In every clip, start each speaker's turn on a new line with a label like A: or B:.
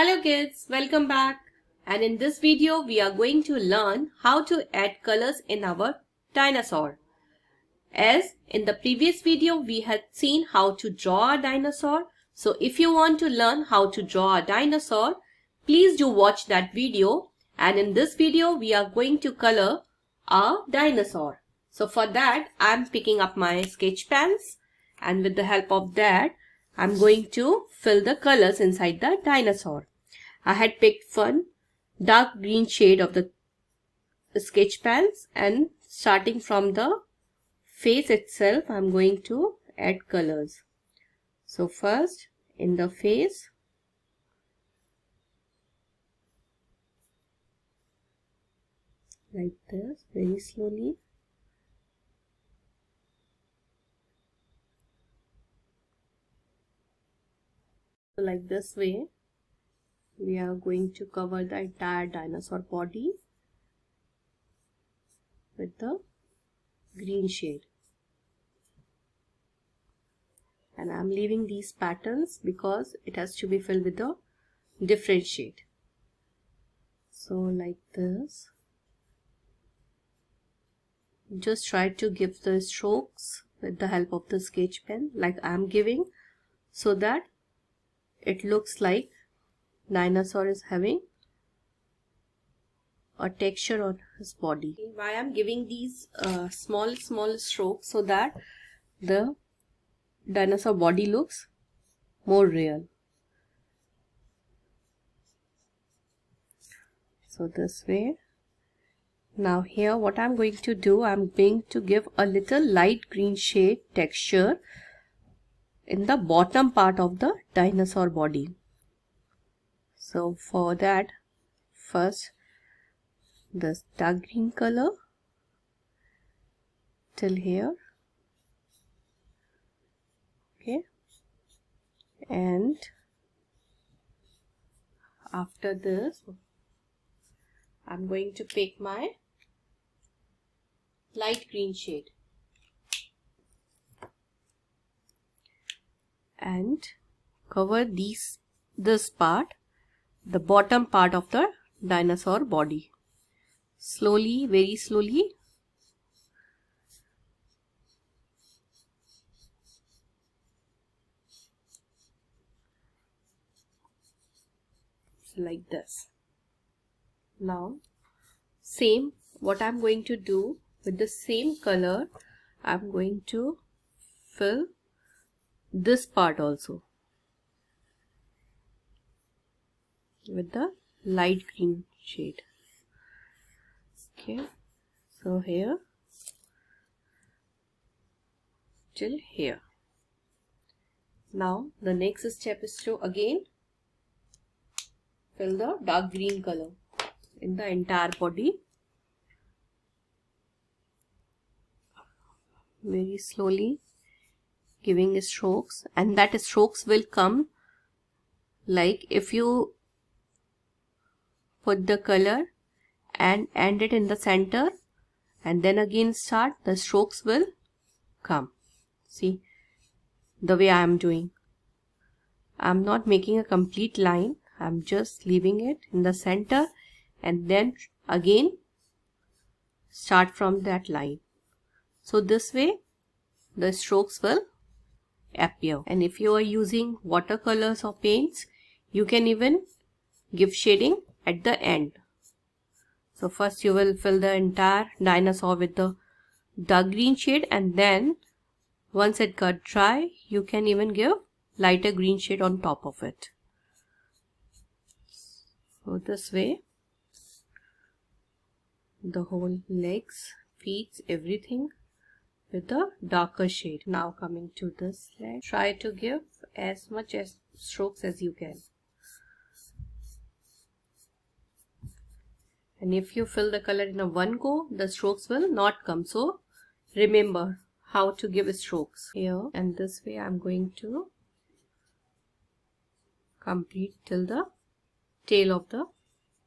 A: Hello kids, welcome back. And in this video we are going to learn how to add colors in our dinosaur. As in the previous video we had seen how to draw a dinosaur. So if you want to learn how to draw a dinosaur, please do watch that video. And in this video we are going to color a dinosaur. So for that I am picking up my sketch pens, and with the help of that I'm going to fill the colors inside the dinosaur. I had picked one dark green shade of the sketch pens, and starting from the face itself I'm going to add colors. So first in the face, like this, very slowly. So like this way we are going to cover the entire dinosaur body with the green shade. And I'm leaving these patterns because it has to be filled with a different shade. So like this. Just try to give the strokes with the help of the sketch pen like I'm giving, so that it looks like dinosaur is having a texture on his body. Why I'm giving these small strokes? So that the dinosaur body looks more real. So this way. Now here what I'm going to do, I'm going to give a little light green shade texture in the bottom part of the dinosaur body. So for that, first this dark green color till here, okay, and after this I'm going to pick my light green shade and cover this part, the bottom part of the dinosaur body. Slowly, very slowly. So like this. Now same, what I'm going to do with the same color, I'm going to fill this part also with the light green shade. Okay, so here till here. Now the next step is to again fill the dark green color in the entire body. Very slowly giving strokes, and that strokes will come like if you put the color and end it in the center and then again start, the strokes will come. See the way I am doing. I'm not making a complete line, I'm just leaving it in the center and then again start from that line. So this way the strokes will appear. And if you are using watercolors or paints, you can even give shading at the end. So first you will fill the entire dinosaur with the dark green shade, and then once it got dry you can even give lighter green shade on top of it. So this way the whole legs, feet, everything with the darker shade. Now coming to this leg, try to give as much as strokes as you can. And if you fill the color in a one go, the strokes will not come. So remember how to give strokes here, and this way I'm going to complete till the tail of the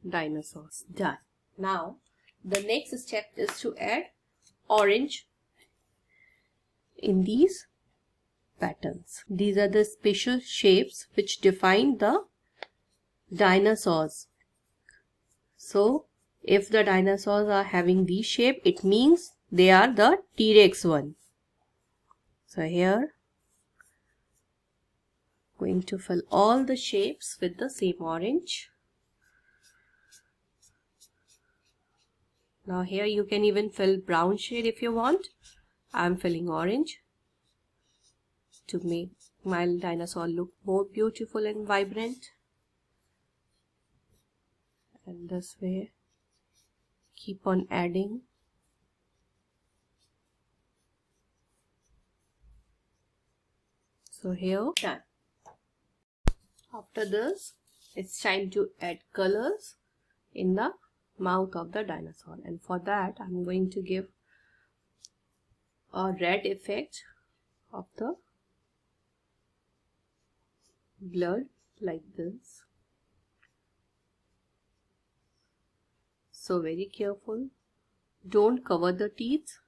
A: dinosaurs. Done. Now the next step is to add orange in these patterns. These are the special shapes which define the dinosaurs. So if the dinosaurs are having this shape, it means they are the T-Rex one. So here, going to fill all the shapes with the same orange. Now here you can even fill brown shade if you want. I'm filling orange to make my dinosaur look more beautiful and vibrant. And this way, keep on adding. So here, done. After this, it's time to add colors in the mouth of the dinosaur, and for that I'm going to give a red effect of the blood like this. So very careful, don't cover the teeth,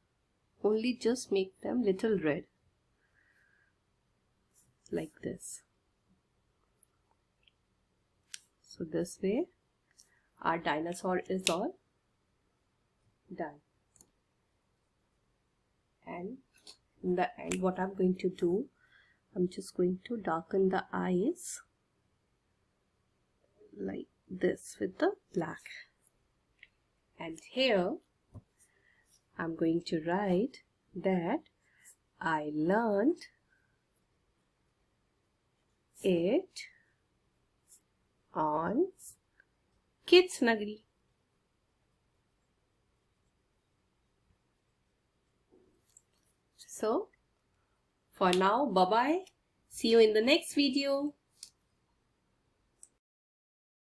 A: only just make them little red like this. So this way our dinosaur is all done. And in the end, what I'm going to do, I'm just going to darken the eyes like this with the black. And here I'm going to write that I learned it on Kids Nagari. So for now, bye bye. See you in the next video.